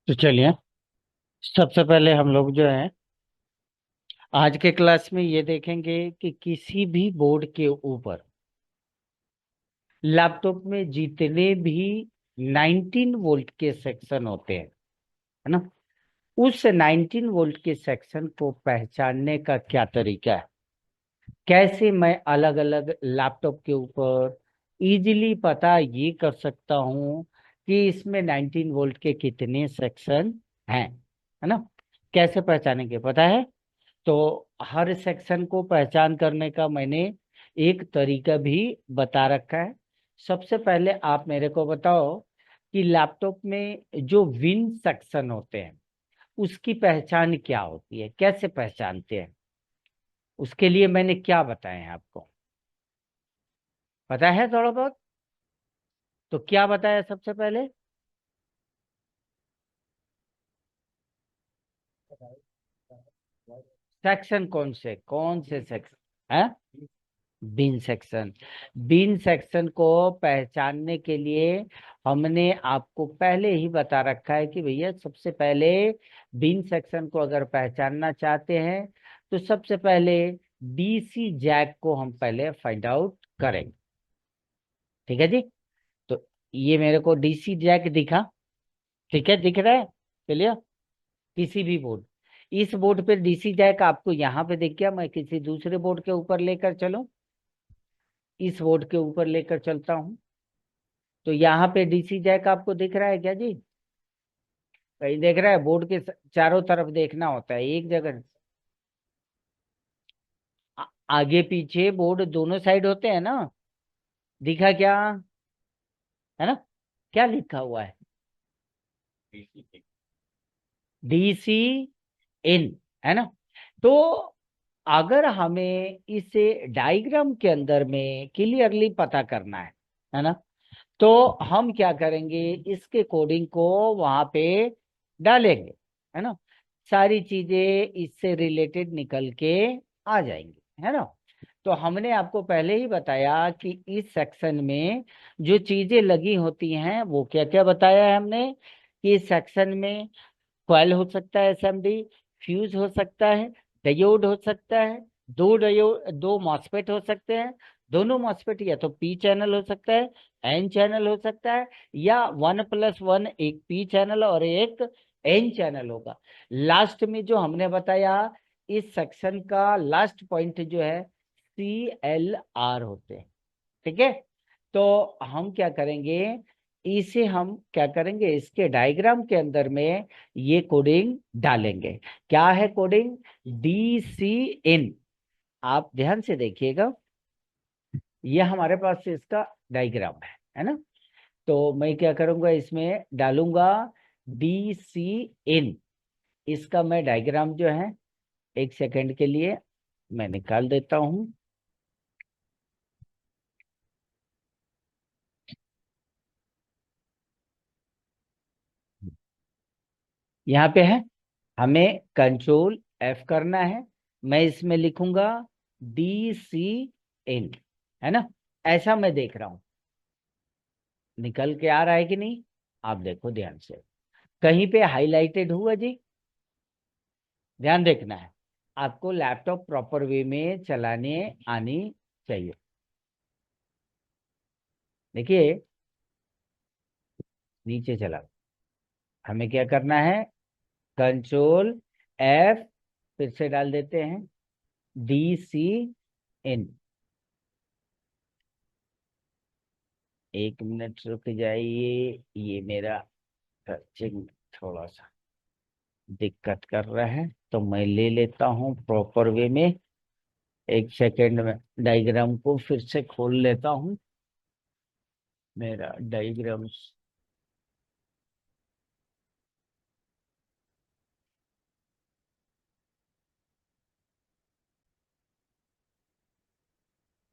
तो चलिए, सबसे पहले हम लोग जो है आज के क्लास में ये देखेंगे कि किसी भी बोर्ड के ऊपर लैपटॉप में जितने भी 19 वोल्ट के सेक्शन होते हैं, है ना, उस 19 वोल्ट के सेक्शन को पहचानने का क्या तरीका है। कैसे मैं अलग अलग लैपटॉप के ऊपर इजीली पता ये कर सकता हूँ कि इसमें 19 वोल्ट के कितने सेक्शन हैं, है ना। कैसे पहचानेंगे पता है। तो हर सेक्शन को पहचान करने का मैंने एक तरीका भी बता रखा है। सबसे पहले आप मेरे को बताओ कि लैपटॉप में जो विन सेक्शन होते हैं उसकी पहचान क्या होती है, कैसे पहचानते हैं। उसके लिए मैंने क्या बताया है आपको, पता है थोड़ा बहुत। तो क्या बताया सबसे पहले। सेक्शन कौन से सेक्शन है। Been section. बीन सेक्शन को पहचानने के लिए हमने आपको पहले ही बता रखा है कि भैया सबसे पहले बीन सेक्शन को अगर पहचानना चाहते हैं तो सबसे पहले डीसी जैक को हम पहले फाइंड आउट करेंगे। ठीक है जी। तो ये मेरे को डीसी जैक दिखा, ठीक है, दिख रहा है। चलिए, किसी भी बोर्ड, इस बोर्ड पे डीसी जैक आपको यहाँ पे दिख गया। मैं किसी दूसरे बोर्ड के ऊपर लेकर चलूं, इस बोर्ड के ऊपर लेकर चलता हूँ तो यहाँ पे डीसी जैक आपको दिख रहा है क्या जी। कहीं देख रहा है। बोर्ड के चारों तरफ देखना होता है, एक जगह आगे पीछे बोर्ड दोनों साइड होते हैं ना। दिखा क्या, है ना। क्या लिखा हुआ है, डीसी इन, है ना। तो अगर हमें इसे डायग्राम के अंदर में क्लियरली पता करना है ना, तो हम क्या करेंगे, इसके कोडिंग को वहां पे डालेंगे, है ना। सारी चीजें इससे रिलेटेड निकल के आ जाएंगी, है ना। तो हमने आपको पहले ही बताया कि इस सेक्शन में जो चीजें लगी होती हैं वो क्या क्या बताया है हमने, कि इस सेक्शन में कॉइल हो सकता है, एसएमडी, फ्यूज हो सकता है, डायोड हो सकता है, दो मॉसफेट हो सकते हैं। दोनों मॉसफेट या तो पी चैनल हो सकता है, एन चैनल हो सकता है, या 1+1 एक पी चैनल और एक एन चैनल होगा। लास्ट में जो हमने बताया, इस सेक्शन का लास्ट पॉइंट जो है CLR होते हैं। ठीक है। तो हम क्या करेंगे, इसे हम क्या करेंगे, इसके डायग्राम के अंदर में ये कोडिंग डालेंगे। क्या है कोडिंग, DCN। आप ध्यान से देखिएगा, ये हमारे पास से इसका डायग्राम है ना। तो मैं क्या करूंगा, इसमें डालूंगा DCN। इसका मैं डायग्राम जो है, एक सेकंड के लिए मैं निकाल देता हूं। यहाँ पे है, हमें कंट्रोल F करना है। मैं इसमें लिखूंगा DCN, है ना। ऐसा मैं देख रहा हूं, निकल के आ रहा है कि नहीं। आप देखो ध्यान से, कहीं पे हाईलाइटेड हुआ जी। ध्यान देखना है, आपको लैपटॉप प्रॉपर वे में चलाने आनी चाहिए। देखिए, नीचे चला, हमें क्या करना है, कंट्रोल F, फिर से डाल देते हैं DCN। एक मिनट रुक जाइए, ये मेरा सर्चिंग थोड़ा सा दिक्कत कर रहा है, तो मैं ले लेता हूँ प्रॉपर वे में। एक सेकेंड में डायग्राम को फिर से खोल लेता हूँ, मेरा डायग्राम।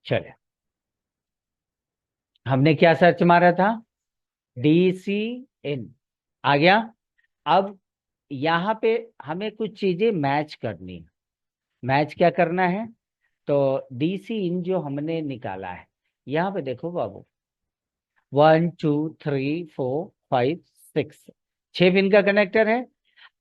चले, हमने क्या सर्च मारा था, DCN, आ गया। अब यहाँ पे हमें कुछ चीजें मैच करनी है। मैच क्या करना है, तो DCN जो हमने निकाला है, यहाँ पे देखो बाबू, 1 2 3 4 5 6, 6 पिन का कनेक्टर है।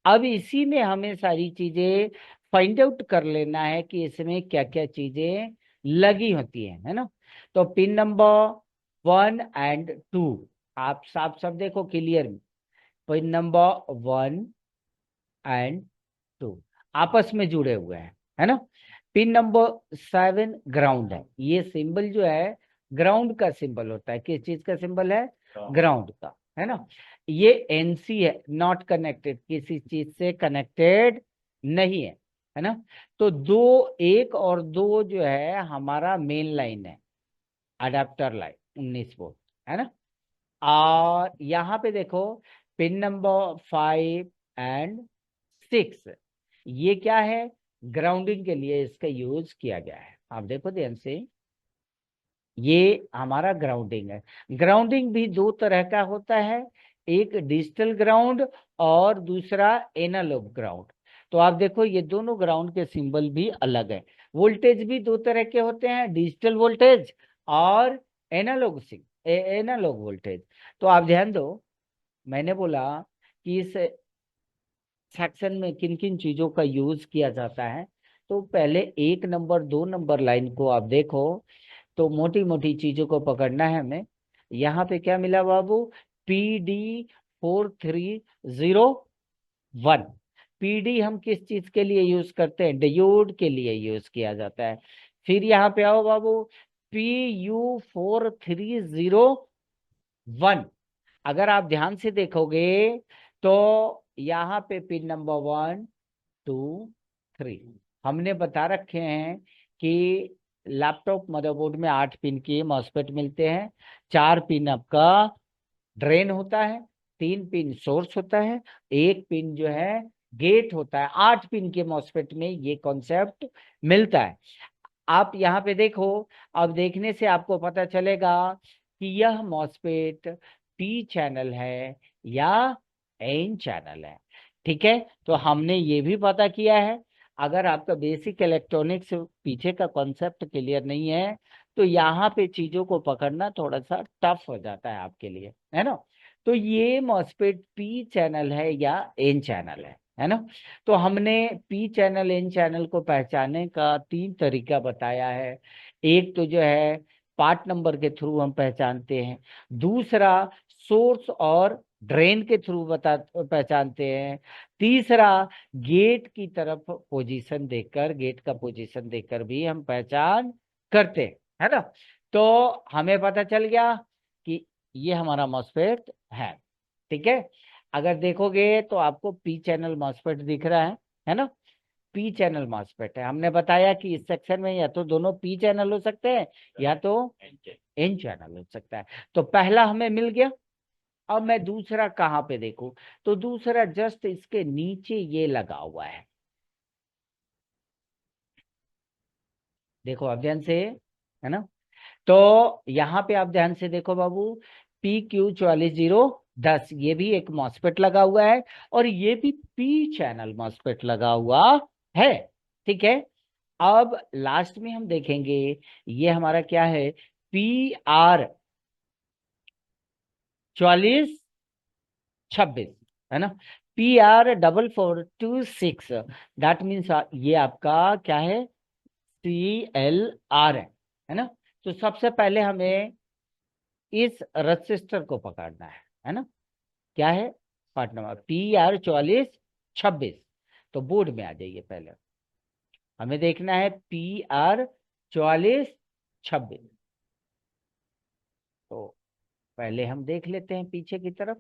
अब इसी में हमें सारी चीजें फाइंड आउट कर लेना है कि इसमें क्या क्या चीजें लगी होती है ना। तो पिन नंबर 1 और 2 आप साफ साफ देखो क्लियर में, पिन नंबर 1 और 2 आपस में जुड़े हुए हैं, है ना। पिन नंबर 7 ग्राउंड है, ये सिंबल जो है ग्राउंड का सिंबल होता है। किस चीज का सिंबल है? ग्राउंड का, है ना। ये एनसी है, नॉट कनेक्टेड, किसी चीज से कनेक्टेड नहीं है ना। तो 1 और 2 जो है हमारा मेन लाइन है, अडेप्टर लाइन 19 वोल्ट, है ना। और यहाँ पे देखो पिन नंबर 5 और 6, ये क्या है? ग्राउंडिंग के लिए इसका यूज किया गया है। आप देखो ध्यान से, ये हमारा ग्राउंडिंग है। ग्राउंडिंग भी दो तरह का होता है, एक डिजिटल ग्राउंड और दूसरा एनालॉग ग्राउंड। तो आप देखो ये दोनों ग्राउंड के सिंबल भी अलग है। वोल्टेज भी दो तरह के होते हैं, डिजिटल वोल्टेज और एनालॉग एनालॉग वोल्टेज। तो आप ध्यान दो, मैंने बोला कि इस सेक्शन में किन किन चीजों का यूज किया जाता है। तो पहले 1 नंबर 2 नंबर लाइन को आप देखो, तो मोटी मोटी चीजों को पकड़ना है हमें। यहाँ पे क्या मिला बाबू? PD4301। पीडी हम किस चीज के लिए यूज करते हैं? डायोड के लिए यूज किया जाता है। फिर यहाँ पे आओ बाबू, PU4301। अगर आप ध्यान से देखोगे तो यहाँ पे पिन नंबर 1 2 3 हमने बता रखे हैं कि लैपटॉप मदरबोर्ड में 8 पिन के मॉसफेट मिलते हैं। 4 पिन आपका ड्रेन होता है, 3 पिन सोर्स होता है, 1 पिन जो है गेट होता है। 8 पिन के मॉसफेट में ये कॉन्सेप्ट मिलता है। आप यहाँ पे देखो, अब देखने से आपको पता चलेगा कि यह मॉसफेट पी चैनल है या एन चैनल है। ठीक है, तो हमने ये भी पता किया है। अगर आपका बेसिक इलेक्ट्रॉनिक्स पीछे का कॉन्सेप्ट क्लियर नहीं है तो यहाँ पे चीजों को पकड़ना थोड़ा सा टफ हो जाता है आपके लिए, है ना। तो ये मॉसफेट पी चैनल है या एन चैनल है ना। तो हमने पी चैनल एन चैनल को पहचानने का 3 तरीका बताया है। एक तो जो है पार्ट नंबर के थ्रू हम पहचानते हैं, दूसरा सोर्स और ड्रेन के थ्रू बता पहचानते हैं, तीसरा गेट की तरफ पोजीशन देखकर, गेट का पोजीशन देखकर भी हम पहचान करते हैं, है ना। तो हमें पता चल गया कि ये हमारा मॉसफेट है। ठीक है, अगर देखोगे तो आपको पी चैनल मॉसफेट दिख रहा है ना। पी चैनल मॉसफेट है। हमने बताया कि इस सेक्शन में या तो दोनों पी चैनल हो सकते हैं या तो एन चैनल हो सकता है। तो पहला हमें मिल गया। अब मैं दूसरा कहाँ पे देखूं? तो दूसरा जस्ट इसके नीचे ये लगा हुआ है, देखो आप ध्यान से, है ना। तो यहाँ पे आप ध्यान से देखो बाबू, PQ 44 0 10 ये भी एक मॉसफेट लगा हुआ है और ये भी पी चैनल मॉसफेट लगा हुआ है। ठीक है, अब लास्ट में हम देखेंगे ये हमारा क्या है, PR 44 26, है ना। PR 44 4 2 6 दैट मीन्स ये आपका क्या है, CLR है ना। तो सबसे पहले हमें इस रजिस्टर को पकड़ना है ना। क्या है? Part number PR 44 26। तो बोर्ड में आ जाइए, पहले हमें देखना है PR 44 26। तो पहले हम देख लेते हैं पीछे की तरफ,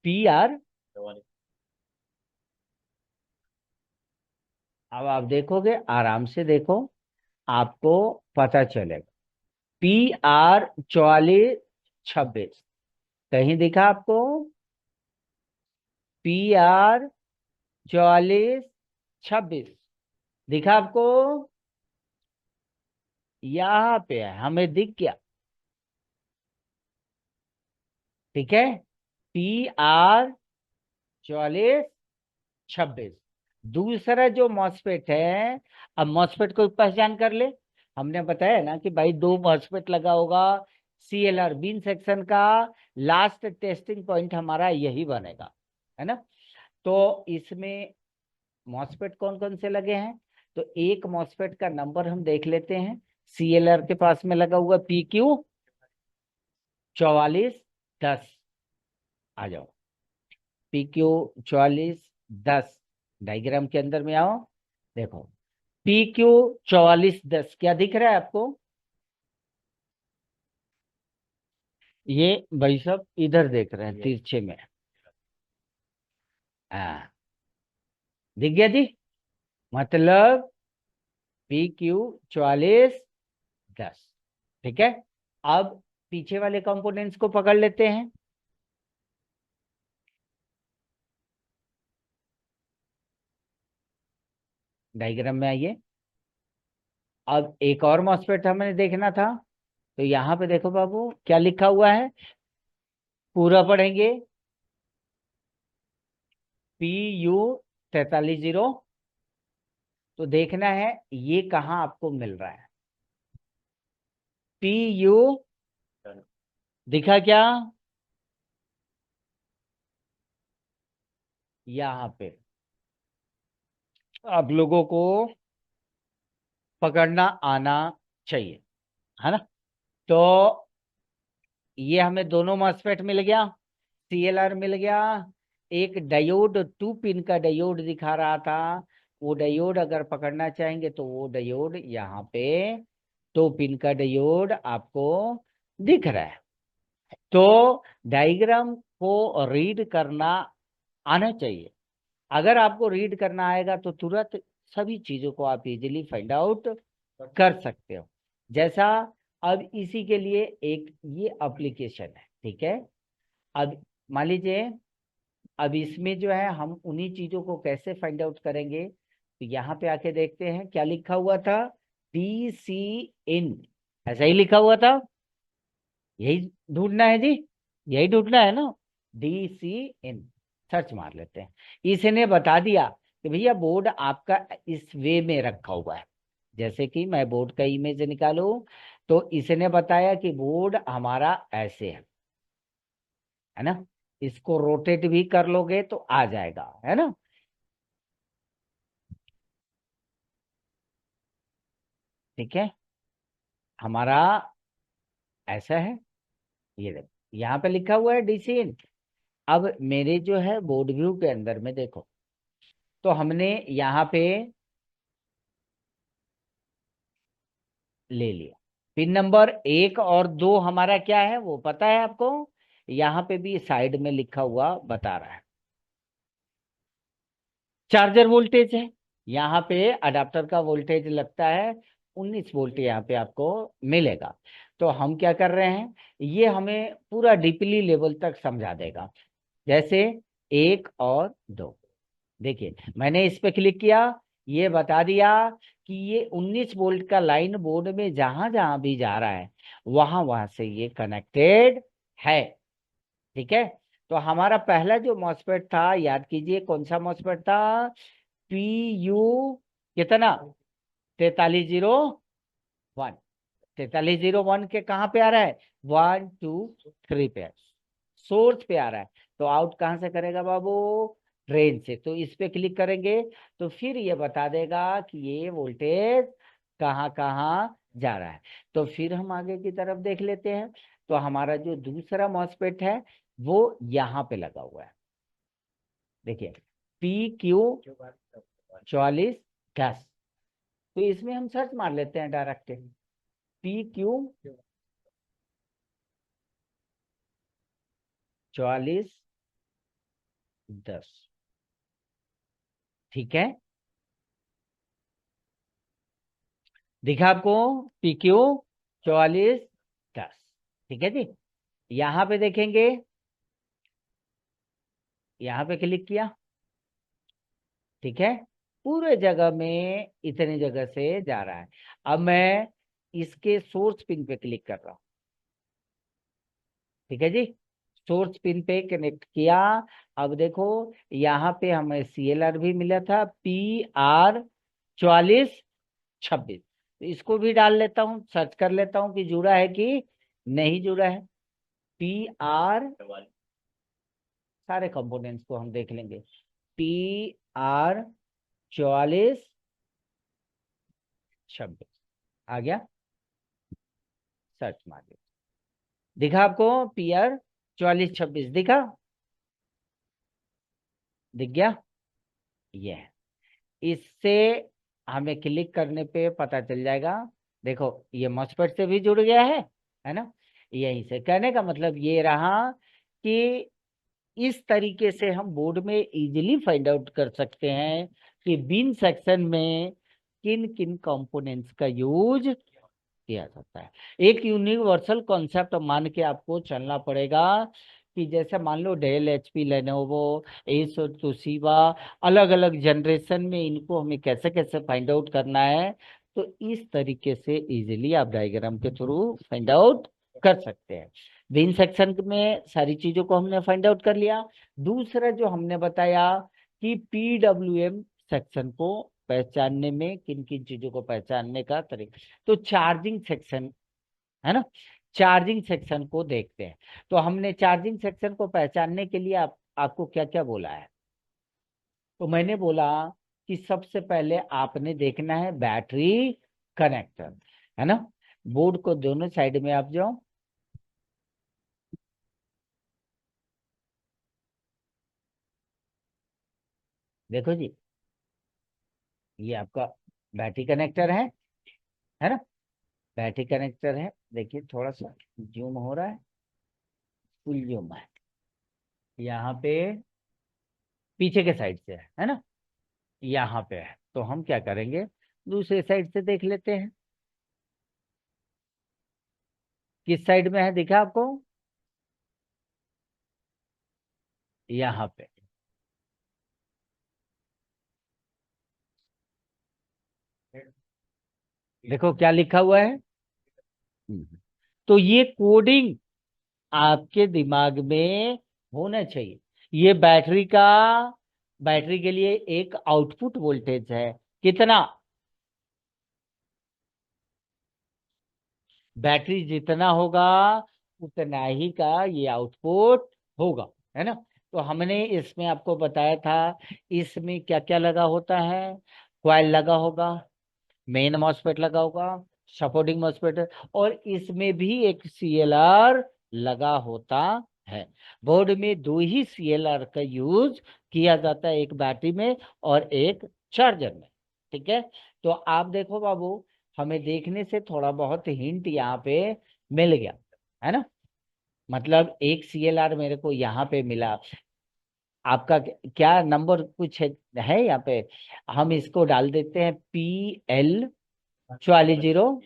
PR, अब आप देखोगे, आराम से देखो, आपको पता चलेगा। PR 44 26 कहीं दिखा आपको? PR 44 26 दिखा आपको? यहाँ पे है, हमें दिख गया। ठीक है, PR 44 26। दूसरा जो मॉसफेट है, अब मॉसफेट को पहचान कर ले। हमने बताया ना कि भाई दो मॉसफेट लगा होगा, CLR बीन सेक्शन का लास्ट टेस्टिंग पॉइंट हमारा यही बनेगा, है ना। तो इसमें मॉसफेट कौन कौन से लगे हैं, तो एक मॉसफेट का नंबर हम देख लेते हैं। CLR के पास में लगा हुआ PQ 4410, आ जाओ PQ 4410, डायग्राम के अंदर में आओ। देखो PQ 4410 क्या दिख रहा है आपको, ये भाई सब इधर देख रहे हैं तिरछे में, हाँ दिख गया जी। मतलब PQ 4410, ठीक है। अब पीछे वाले कंपोनेंट्स को पकड़ लेते हैं। डायग्राम में आइए। अब एक और मॉसफेट हमें देखना था, तो यहाँ पे देखो बाबू क्या लिखा हुआ है, पूरा पढ़ेंगे। PU 4310, तो देखना है ये कहाँ आपको मिल रहा है। PU दिखा क्या, यहाँ पे आप लोगों को पकड़ना आना चाहिए, है ना। तो ये हमें दोनों मॉसफेट मिल गया, CLR मिल गया, एक डायोड 2 पिन का डायोड दिखा रहा था, वो डायोड अगर पकड़ना चाहेंगे तो वो डायोड यहाँ पे 2 पिन का डायोड आपको दिख रहा है। तो डायग्राम को रीड करना आना चाहिए। अगर आपको रीड करना आएगा तो तुरंत सभी चीजों को आप इजीली फाइंड आउट कर सकते हो। जैसा अब इसी के लिए एक ये एप्लीकेशन है, ठीक है। अब मान लीजिए, अब इसमें जो है हम उन्हीं चीजों को कैसे फाइंड आउट करेंगे, तो यहाँ पे आके देखते हैं क्या लिखा हुआ था, DCN, ऐसा ही लिखा हुआ था, यही ढूंढना है जी, यही ढूंढना है ना, DCN सर्च मार लेते हैं। इसने बता दिया कि भैया बोर्ड आपका इस वे में रखा हुआ है। जैसे कि मैं बोर्ड का इमेज निकालूं, तो इसने बताया कि बोर्ड हमारा ऐसे है ना, इसको रोटेट भी कर लोगे तो आ जाएगा, है ना। ठीक है, हमारा ऐसा है, ये देखो यहाँ पे लिखा हुआ है DCN। अब मेरे जो है बोर्ड व्यू के अंदर में देखो, तो हमने यहाँ पे ले लिया, पिन नंबर 1 और 2 हमारा क्या है वो पता है आपको, यहाँ पे भी साइड में लिखा हुआ बता रहा है। चार्जर वोल्टेज है, यहाँ पे अडाप्टर का वोल्टेज लगता है 19 वोल्ट, यहाँ पे आपको मिलेगा। तो हम क्या कर रहे हैं, ये हमें पूरा डीपली लेवल तक समझा देगा। जैसे 1 और 2, देखिए मैंने इस पे क्लिक किया, ये बता दिया कि ये 19 वोल्ट का लाइन बोर्ड में जहां जहां भी जा रहा है वहां वहां से ये कनेक्टेड है। ठीक है, तो हमारा पहला जो मॉसफेट था, याद कीजिए कौन सा मॉसफेट था, PU कितना 4301, 4301 के कहाँ पे आ रहा है, 1 2 3 पे, सोर्स पे आ रहा है। तो आउट कहाँ से करेगा बाबू, ड्रेन से। तो इस पे क्लिक करेंगे तो फिर ये बता देगा कि ये वोल्टेज कहाँ कहाँ जा रहा है। तो फिर हम आगे की तरफ देख लेते हैं। तो हमारा जो दूसरा मॉसफेट है वो यहाँ पे लगा हुआ है, देखिए PQ 4410। तो इसमें हम सर्च मार लेते हैं डायरेक्ट, PQ 4410, ठीक है, दिखा आपको PQ 4410, ठीक है जी। यहाँ पे देखेंगे, यहाँ पे क्लिक किया, ठीक है, पूरे जगह में इतने जगह से जा रहा है। अब मैं इसके सोर्स पिन पे क्लिक कर रहा हूँ, ठीक है जी, सोर्स पिन पे कनेक्ट किया। अब देखो यहाँ पे हमें CLR भी मिला था, PR 4426, तो इसको भी डाल लेता हूँ, सर्च कर लेता हूँ कि जुड़ा है कि नहीं जुड़ा है। PR, सारे कंपोनेंट्स को हम देख लेंगे। PR4426 आ गया, सर्च मारिए। दिखा आपको? PR4426 दिखा? दिख गया? ये है। इससे हमें क्लिक करने पे पता चल जाएगा। देखो ये मॉस्फेट से भी जुड़ गया है ना। यहीं से कहने का मतलब ये रहा कि इस तरीके से हम बोर्ड में इजीली फाइंड आउट कर सकते हैं कि बिन सेक्शन में किन किन कंपोनेंट्स का यूज किया जाता है। एक यूनिवर्सल कॉन्सेप्ट मान के आपको चलना पड़ेगा कि जैसे मान लो Dell, HP, Lenovo, Asus, Toshiba, अलग अलग जनरेशन में इनको हमें कैसे कैसे फाइंड आउट करना है। तो इस तरीके से इजीली आप डायग्राम के थ्रू फाइंड आउट कर सकते हैं। बिन सेक्शन में सारी चीजों को हमने फाइंड आउट कर लिया। दूसरा जो हमने बताया कि PWM सेक्शन को पहचानने में किन किन चीजों को पहचानने का तरीका। तो चार्जिंग सेक्शन है ना, चार्जिंग सेक्शन को देखते हैं। तो हमने चार्जिंग सेक्शन को पहचानने के लिए आपको क्या क्या बोला है? तो मैंने बोला कि सबसे पहले आपने देखना है बैटरी कनेक्टर, है ना। बोर्ड को दोनों साइड में आप जाओ। देखो जी, ये आपका बैटरी कनेक्टर है ना। बैटरी कनेक्टर है, देखिए थोड़ा सा जूम हो रहा है, फुल जूम है। यहाँ पे पीछे के साइड से है ना, यहाँ पे है। तो हम क्या करेंगे, दूसरे साइड से देख लेते हैं। किस साइड में है दिखा आपको? यहाँ पे। देखो क्या लिखा हुआ है। तो ये कोडिंग आपके दिमाग में होना चाहिए। ये बैटरी के लिए एक आउटपुट वोल्टेज है। कितना? बैटरी जितना होगा उतना ही का ये आउटपुट होगा, है ना। तो हमने इसमें आपको बताया था इसमें क्या क्या लगा होता है। कॉइल लगा होगा, मेन मॉसफेट लगा होगा, सपोर्टिंग मॉसफेट, और इसमें भी एक CLR लगा होता है। बोर्ड में दो ही CLR का यूज किया जाता है, एक बैटरी में और एक चार्जर में। ठीक है। तो आप देखो बाबू, हमें देखने से थोड़ा बहुत हिंट यहाँ पे मिल गया, है ना। मतलब एक CLR मेरे को यहाँ पे मिला। आपका क्या नंबर कुछ है यहाँ पे? हम इसको डाल देते हैं PL44,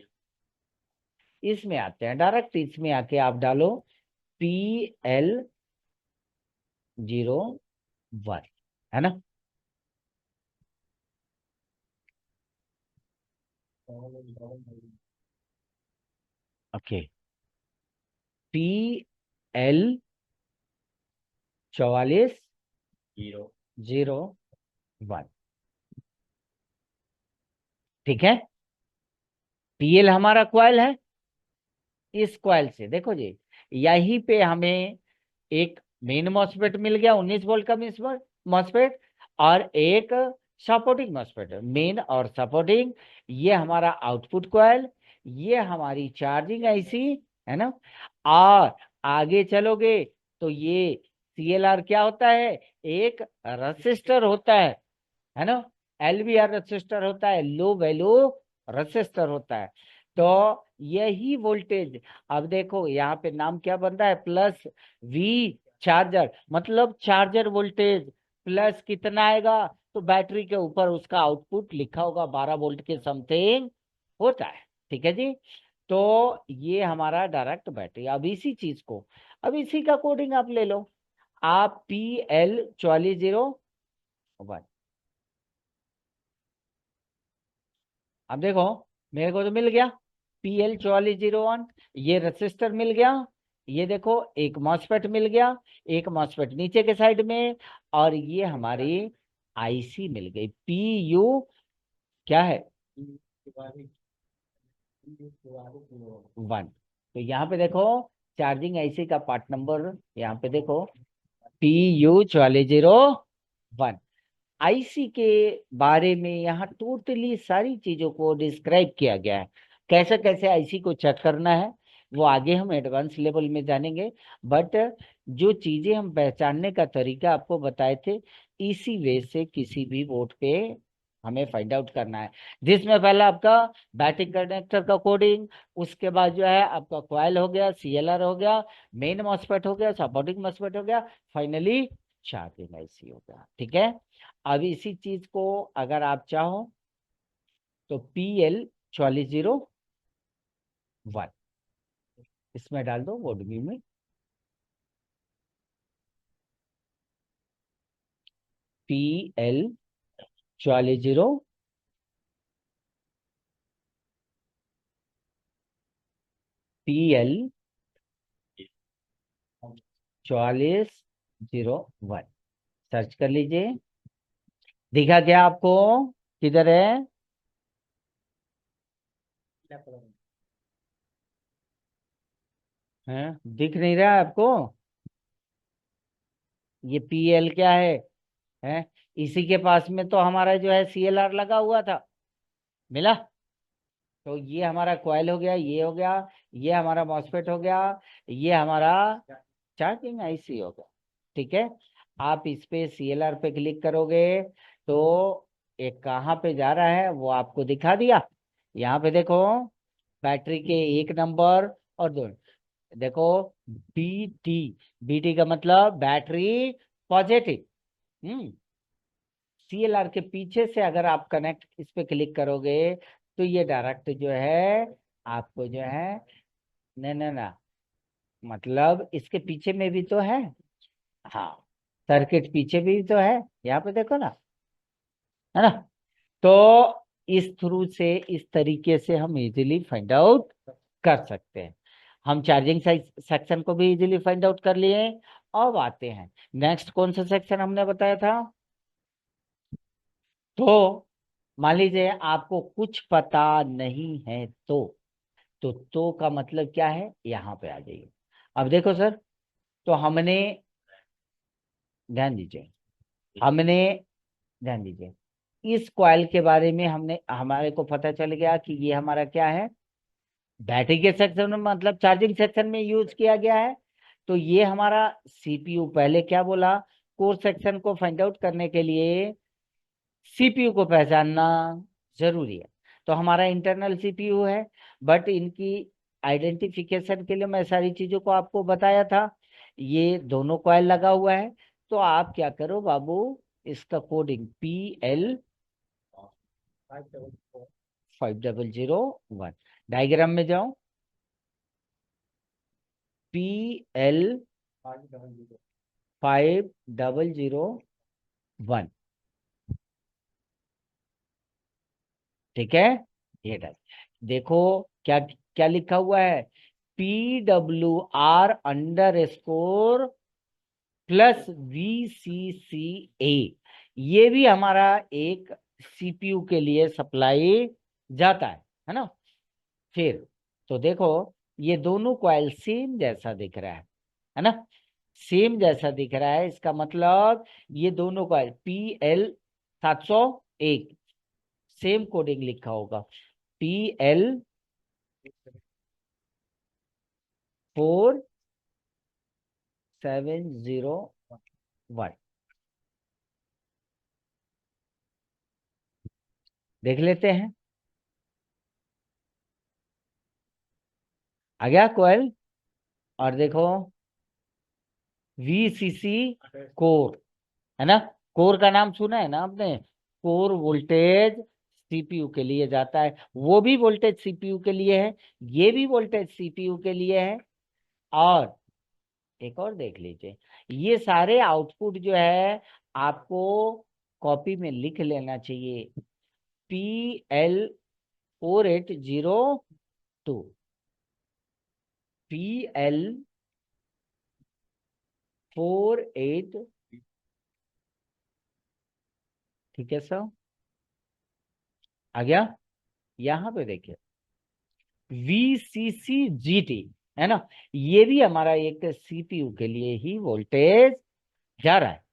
इसमें आते हैं डायरेक्ट। इसमें आके आप डालो PL01, है ना। ओके, PL4401, ठीक है। PL हमारा क्वाइल है। इस क्वाइल से देखो जी, यहीं पे हमें एक मेन मॉसफेट मिल गया, 19 वोल्ट का मॉसफेट, और एक सपोर्टिंग मॉसफेट, मेन और सपोर्टिंग। ये हमारा आउटपुट कॉइल, ये हमारी चार्जिंग IC, है ना। और आगे चलोगे तो ये CLR क्या होता है? एक रसिस्टर होता है ना। LVR रसिस्टर होता है, लो वैल्यू रसिस्टर होता है। तो यही वोल्टेज, अब देखो यहाँ पे नाम क्या बन रहा है, +V चार्जर, मतलब चार्जर वोल्टेज प्लस कितना आएगा, तो बैटरी के ऊपर उसका आउटपुट लिखा होगा 12 वोल्ट के समथिंग होता है। ठीक है जी। तो ये हमारा डायरेक्ट बैटरी। अब इसी चीज को, अब इसी का कोडिंग आप ले लो। आप PL4401, अब देखो मेरे को तो मिल गया PL4401, ये रजिस्टर मिल गया। ये देखो एक मॉसफेट मिल गया, एक मॉसफेट नीचे के साइड में, और ये हमारी IC मिल गई PU, क्या है, 1। तो यहाँ पे देखो चार्जिंग आईसी का पार्ट नंबर, यहाँ पे देखो PU4401। आईसी के बारे में यहाँ टोटली सारी चीजों को डिस्क्राइब किया गया है, कैसे कैसे आईसी को चेक करना है वो आगे हम एडवांस लेवल में जानेंगे। बट जो चीजें हम पहचानने का तरीका आपको बताए थे, इसी वे से किसी भी बोर्ड पे हमें फाइंड आउट करना है, जिसमें पहला आपका बैटरी कनेक्टर का कोडिंग, उसके बाद जो है आपका कॉइल हो गया, सीएलआर हो गया, मेन मॉसफेट हो गया, सपोर्टिंग मॉसफेट हो गया, फाइनली चार्जिंग आईसी हो गया। ठीक है, अब इसी चीज को अगर आप चाहो तो PL4401 इसमें डाल दो बोर्ड व्यू में। PL40 PL4401 सर्च कर लीजिए। दिखा क्या आपको? किधर है? हैं? दिख नहीं रहा है आपको? ये PL क्या है? इसी के पास में तो हमारा जो है सीएलआर लगा हुआ था, मिला? तो ये हमारा कॉइल हो गया, ये हो गया, ये हमारा मॉसफेट हो गया, ये हमारा चार्जिंग आईसी हो गया। ठीक है, आप इस पे सीएलआर पे क्लिक करोगे तो एक कहाँ पे जा रहा है वो आपको दिखा दिया। यहाँ पे देखो बैटरी के 1 नंबर और 2, देखो BT, BT का मतलब बैटरी पॉजिटिव। सीएलआर के पीछे से अगर आप कनेक्ट इस पे क्लिक करोगे तो ये डायरेक्ट जो है आपको जो है, न न ना, मतलब इसके पीछे में भी तो है। हाँ, सर्किट पीछे भी तो है, यहाँ पे देखो ना, है ना? तो इस थ्रू से इस तरीके से हम इजीली फाइंड आउट कर सकते हैं। हम चार्जिंग सेक्शन को भी इजीली फाइंड आउट कर लिए। अब आते हैं नेक्स्ट, कौन सा सेक्शन हमने बताया था? तो मान लीजिए आपको कुछ पता नहीं है तो का मतलब क्या है, यहाँ पे आ जाइए। अब देखो सर, तो हमने, ध्यान दीजिए, हमने, ध्यान दीजिए, इस कॉइल के बारे में हमने, हमारे को पता चल गया कि ये हमारा क्या है, बैटरी के सेक्शन में, मतलब चार्जिंग सेक्शन में यूज किया गया है। तो ये हमारा सीपीयू, पहले क्या बोला, कोर सेक्शन को फाइंड आउट करने के लिए सीपीयू को पहचानना जरूरी है। तो हमारा इंटरनल सीपीयू है, बट इनकी आइडेंटिफिकेशन के लिए मैं सारी चीजों को आपको बताया था। ये दोनों कॉइल लगा हुआ है, तो आप क्या करो बाबू, इसका कोडिंग PL5001, डायग्राम में जाओ, PL5001। ठीक है, ये डाल, देखो क्या क्या लिखा हुआ है, PWR_+ VCCA। ये भी हमारा एक सीपीयू के लिए सप्लाई जाता है ना? फिर तो देखो ये दोनों कॉइल सेम जैसा दिख रहा है ना? सेम जैसा दिख रहा है, इसका मतलब ये दोनों कॉइल PL701, सेम कोडिंग लिखा होगा, PL4701। देख लेते हैं, आ गया कॉइल। और देखो VCC कोर, है ना? कोर का नाम सुना है ना आपने? कोर वोल्टेज सीपीयू के लिए जाता है, वो भी वोल्टेज सीपीयू के लिए है, ये भी वोल्टेज सीपीयू के लिए है। और एक और देख लीजिए, ये सारे आउटपुट जो है आपको कॉपी में लिख लेना चाहिए, PL4802, PL48, ठीक है सर, आ गया? यहाँ पे देखिए VCCGT, है ना। ये भी हमारा एक सीपीयू के लिए ही वोल्टेज जा रहा है।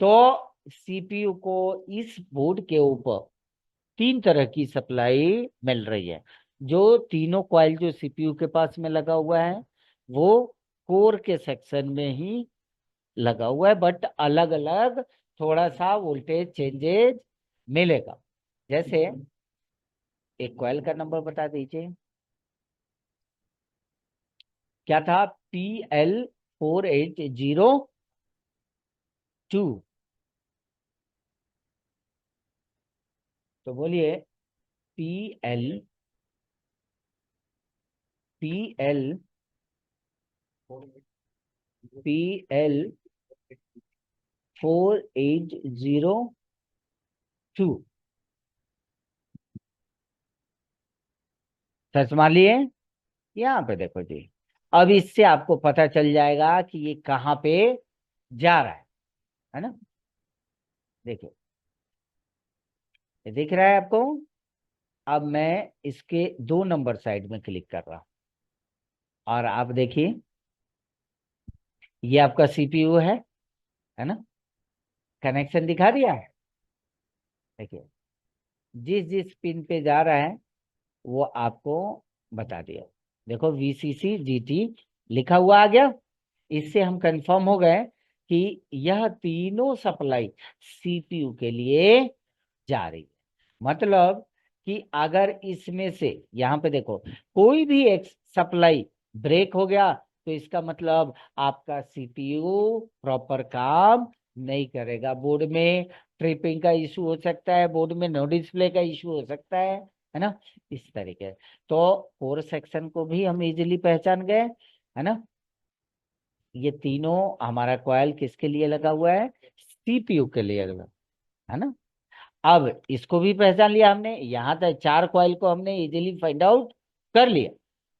तो सीपीयू को इस बोर्ड के ऊपर तीन तरह की सप्लाई मिल रही है। जो तीनों कॉइल जो सीपीयू के पास में लगा हुआ है वो कोर के सेक्शन में ही लगा हुआ है, बट अलग अलग थोड़ा सा वोल्टेज चेंजेस मिलेगा। जैसे एक कॉइल का नंबर बता दीजिए, क्या था? PL4802। तो बोलिए, पी एल PL4802। सर्च मार लिए? यहाँ पे देखो जी। अब इससे आपको पता चल जाएगा कि ये कहाँ पे जा रहा है ना। देखिए, ये दिख रहा है आपको? अब मैं इसके 2 नंबर साइड में क्लिक कर रहा हूं और आप देखिए, ये आपका सीपीयू है ना। कनेक्शन दिखा दिया है। देखिए, जिस जिस पिन पे जा रहा है वो आपको बता दिया। देखो, VCC GT लिखा हुआ आ गया। इससे हम कंफर्म हो गए कि यह तीनों सप्लाई सीपीयू के लिए जा रही है। मतलब कि अगर इसमें से, यहाँ पे देखो, कोई भी एक सप्लाई ब्रेक हो गया तो इसका मतलब आपका सीपीयू प्रॉपर काम नहीं करेगा। बोर्ड में ट्रिपिंग का इशू हो सकता है, बोर्ड में नो डिस्प्ले का इशू हो सकता है ना। इस तरीके तो कोर सेक्शन को भी हम इजीली पहचान गए, है ना। ये तीनों हमारा कॉइल किसके लिए लगा हुआ है? सीपीयू के लिए लगा, है ना। अब इसको भी पहचान लिया हमने, यहां तक 4 कॉइल को हमने इजीली फाइंड आउट कर लिया।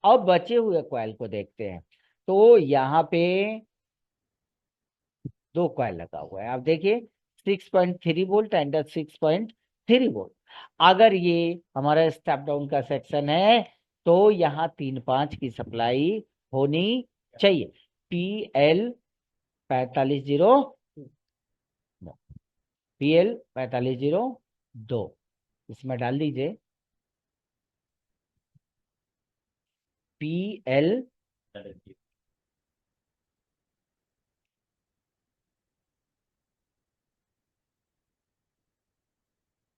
अब बचे हुए कॉइल को देखते हैं। तो यहाँ पे 2 कॉइल लगा हुआ है, आप देखिए, 6.3 वोल्ट एंड 6.3 वोल्ट। अगर ये हमारा स्टेप डाउन का सेक्शन है तो यहाँ 3-5 की सप्लाई होनी चाहिए। PL 4502, PL 4502 इसमें डाल दीजिए। PL,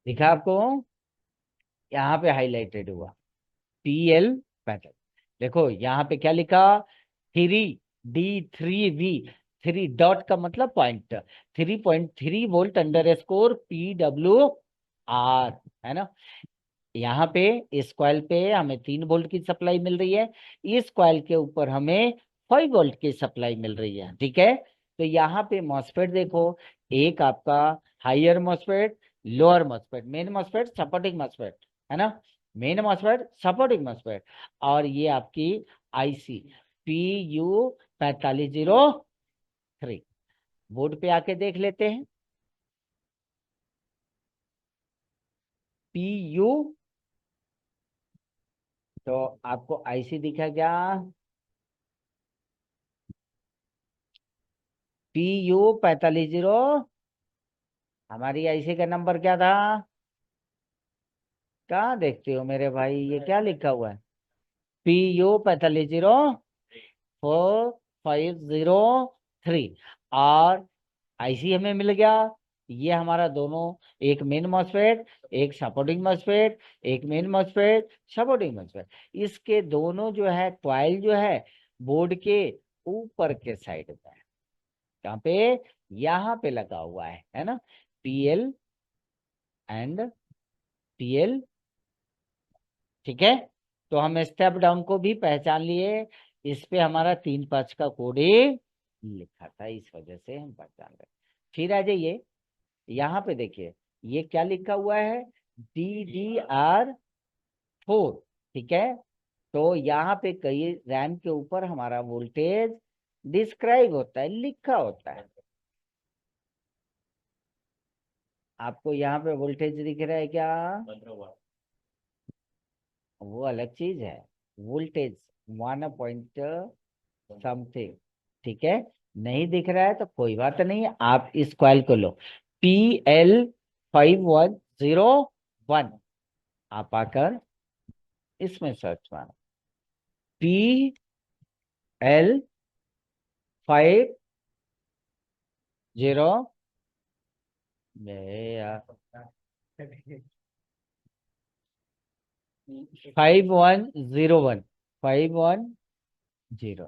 दिखा आपको? यहाँ पे हाईलाइटेड हुआ PL 45। देखो यहाँ पे क्या लिखा? 3D3V, 3 डॉट का मतलब point, 3.3 volt under score PWR, है ना। यहाँ पे इस कॉइल पे हमें 3 वोल्ट की सप्लाई मिल रही है, इस कॉइल के ऊपर हमें 5 वोल्ट की सप्लाई मिल रही है, ठीक है। तो यहाँ पे मॉस्फेट देखो, एक आपका higher MOSFET, lower MOSFET, main MOSFET, supporting MOSFET, है ना। मेन मॉस्फेट, सपोर्टिंग मॉस्फेट, और ये आपकी IC PU 4503। बोर्ड पे आके देख लेते हैं। PU, तो आपको IC दिखा क्या? PU 4503। हमारी IC का नंबर क्या था? कहाँ देखते हो मेरे भाई, ये क्या लिखा हुआ है? PU 4504 503। और IC हमें मिल गया। ये हमारा दोनों, एक मेन मॉस्फेट, एक सपोर्टिंग मॉस्फेट, एक मेन मॉस्फेट, सपोर्टिंग मॉस्फेट, इसके दोनों जो है क्वाइल जो है बोर्ड के ऊपर के साइड में है। कहाँ पे? यहाँ पे लगा हुआ है ना। PL एंड PL, ठीक है। तो हम स्टेप डाउन को भी पहचान लिए, इस पे हमारा 3-5 का कोड ही लिखा था, इस वजह से हम पहचान गए। फिर आ जाइए, यहाँ पे देखिए, ये क्या लिखा हुआ है? DDR4, ठीक है। तो यहाँ पे कई रैम के ऊपर हमारा वोल्टेज डिस्क्राइब होता है, लिखा होता है। आपको यहाँ पे वोल्टेज दिख रहा है क्या? वो अलग चीज है। Voltage 1 point something. ठीक है, नहीं दिख रहा है तो कोई बात नहीं, आप इस कॉइल को लो, PL5101। आप आकर इसमें सर्च मारो, PL50, 5101, 510,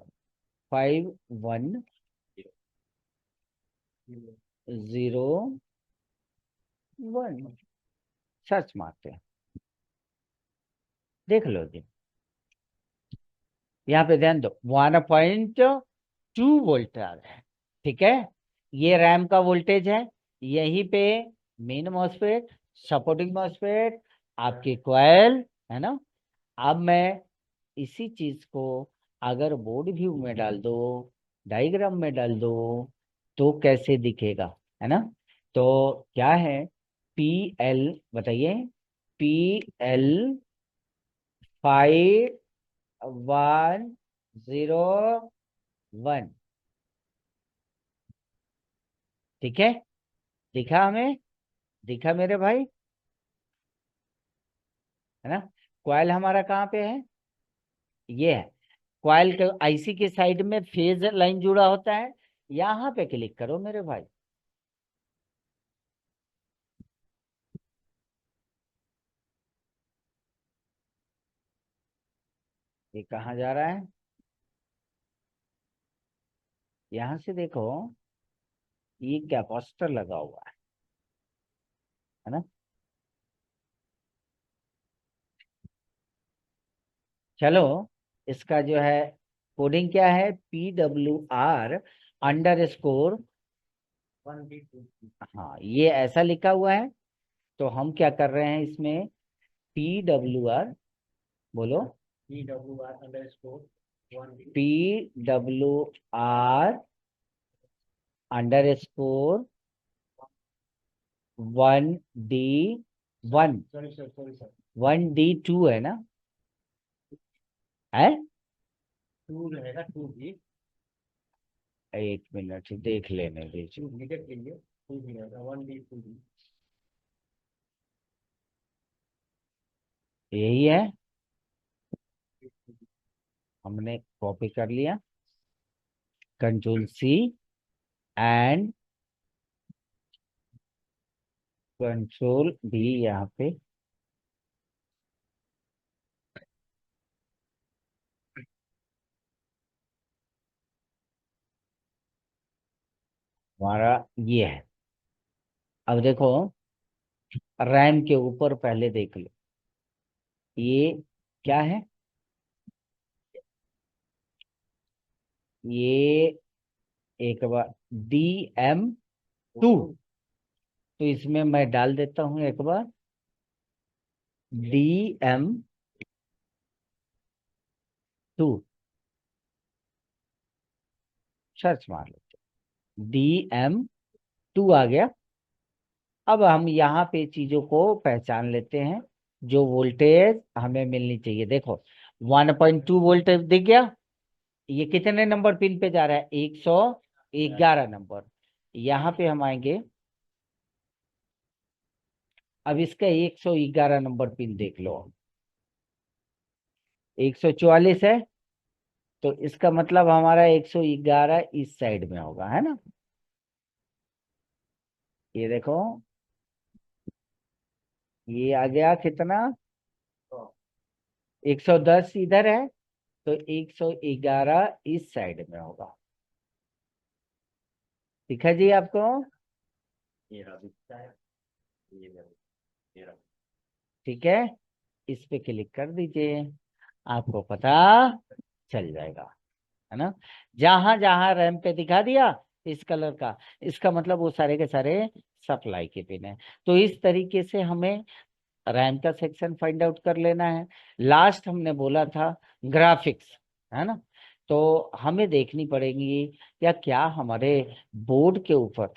5101, सर्च मारते हैं, देख लो जी। यहाँ पे ध्यान दो, 1.2 वोल्ट आ रहा है। ठीक है, ये रैम का वोल्टेज है, यहीं पे मेन मॉसफेट, सपोर्टिंग मॉसफेट, आपकी कॉइल, है ना। अब मैं इसी चीज को अगर बोर्ड व्यू में डाल दो, डायग्राम में डाल दो, तो कैसे दिखेगा, है ना। तो क्या है, PL, बताइए, PL5101। ठीक है, दिखा हमें, दिखा मेरे भाई, है ना। कॉइल हमारा कहाँ पे है, ये है। कॉइल के आईसी के साइड में फेज लाइन जुड़ा होता है, यहाँ पे क्लिक करो मेरे भाई। ये कहाँ जा रहा है, यहाँ से देखो, ये कैपेसिटर लगा हुआ है ना। चलो, इसका जो है कोडिंग क्या है, PWR _1D2। हाँ, ये ऐसा लिखा हुआ है। तो हम क्या कर रहे हैं इसमें, PWR, बोलो, PWR_1D1, 1D2 है ना, है। टू रहेगा, 2D। एक मिनट देख लेने दीजिए, यही है, हमने कॉपी कर लिया, Ctrl+C एंड Ctrl+V यहाँ पे। हमारा ये है। अब देखो, रैम के ऊपर पहले देख लो, ये क्या है, ये एक बार DM2। तो इसमें मैं डाल देता हूँ एक बार, DM2, सर्च मार लो, DM2 आ गया। अब हम यहाँ पे चीजों को पहचान लेते हैं, जो वोल्टेज हमें मिलनी चाहिए। देखो, 1.2 वोल्टेज दिख गया, ये कितने नंबर पिन पे जा रहा है, 111 नंबर। यहाँ पे हम आएंगे, अब इसका 111 नंबर पिन देख लो, 144 है, तो इसका मतलब हमारा 111 इस साइड में होगा, है ना। ये देखो, ये आ गया कितना, 110 इधर है, तो 111 इस साइड में होगा। दिखा जी आपको, ये रहा, दिखता है, ये रहा। ठीक है, इस पे क्लिक कर दीजिए, आपको पता चल जाएगा, है ना। जहां जहां रैम पे दिखा दिया इस कलर का, इसका मतलब वो सारे के सारे सप्लाई के पिन है। तो इस तरीके से हमें रैम का सेक्शन फाइंड आउट कर लेना है। लास्ट हमने बोला था ग्राफिक्स, है ना। तो हमें देखनी पड़ेगी या क्या हमारे बोर्ड के ऊपर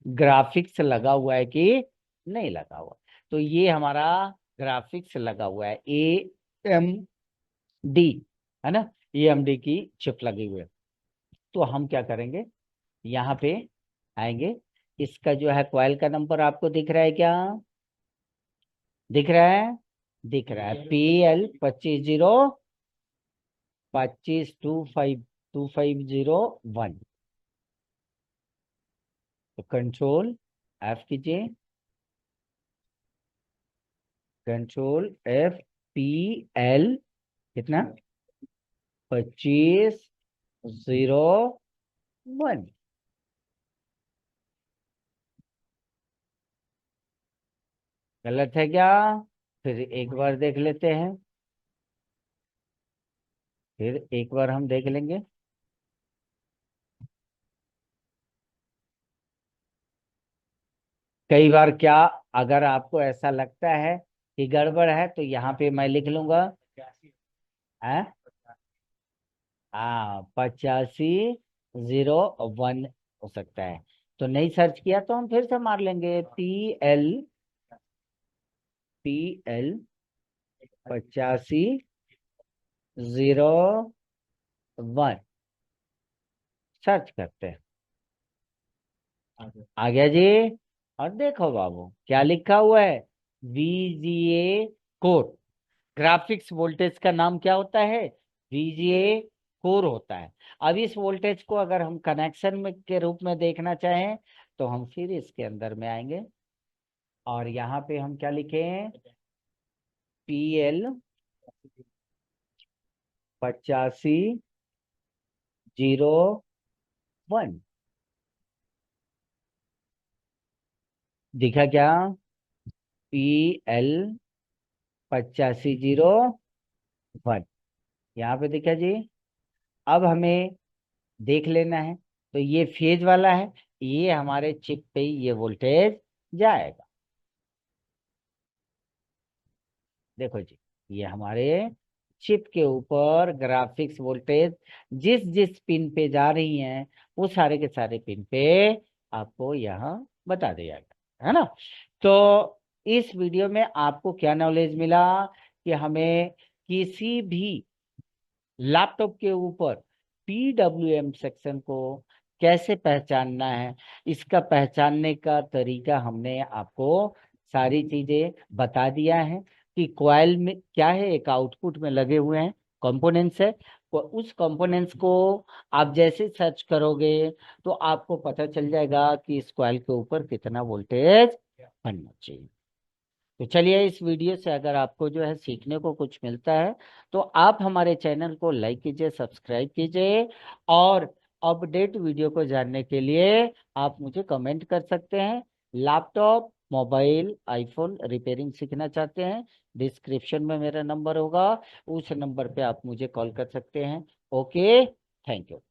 ग्राफिक्स लगा हुआ है कि नहीं लगा हुआ। तो ये हमारा ग्राफिक्स लगा हुआ है, AMD, है ना, EMD की चिप लगी हुई है। तो हम क्या करेंगे, यहाँ पे आएंगे, इसका जो है कॉइल का नंबर आपको दिख रहा है क्या, दिख रहा है, दिख रहा है PL 25 तो कंट्रोल F कीजिए, कंट्रोल F, PL कितना, 25 01। गलत है क्या, फिर एक बार देख लेते हैं, फिर एक बार हम देख लेंगे। कई बार क्या, अगर आपको ऐसा लगता है कि गड़बड़ है तो यहाँ पे मैं लिख लूंगा, है, हाँ, 85 01 हो सकता है। तो नहीं सर्च किया तो हम फिर से मार लेंगे, PL 85 01 सर्च करते हैं, आ गया जी। और देखो बाबू क्या लिखा हुआ है, VGA कोड, ग्राफिक्स वोल्टेज का नाम क्या होता है, VGA कोर होता है। अब इस वोल्टेज को अगर हम कनेक्शन में के रूप में देखना चाहें तो हम फिर इसके अंदर में आएंगे, और यहाँ पे हम क्या लिखें, PL 85 01, दिखा क्या, PL 85 01, यहाँ पे दिखा जी। अब हमें देख लेना है, तो ये फेज वाला है, ये हमारे चिप पे ये वोल्टेज जाएगा, देखो जी, ये हमारे चिप के ऊपर ग्राफिक्स वोल्टेज जिस जिस पिन पे जा रही हैं वो सारे के सारे पिन पे आपको यहाँ बता दिया गया है ना। तो इस वीडियो में आपको क्या नॉलेज मिला, कि हमें किसी भी लैपटॉप के ऊपर PWM सेक्शन को कैसे पहचानना है, इसका पहचानने का तरीका हमने आपको सारी चीजें बता दिया है, कि कॉइल में क्या है, एक आउटपुट में लगे हुए हैं कंपोनेंट्स है, तो उस कंपोनेंट्स को आप जैसे सर्च करोगे तो आपको पता चल जाएगा कि इस कॉइल के ऊपर कितना वोल्टेज बनना चाहिए। तो चलिए, इस वीडियो से अगर आपको जो है सीखने को कुछ मिलता है तो आप हमारे चैनल को लाइक कीजिए, सब्सक्राइब कीजिए, और अपडेट वीडियो को जानने के लिए आप मुझे कमेंट कर सकते हैं। लैपटॉप, मोबाइल, आईफोन रिपेयरिंग सीखना चाहते हैं, डिस्क्रिप्शन में मेरा नंबर होगा, उस नंबर पे आप मुझे कॉल कर सकते हैं। Okay, thank you.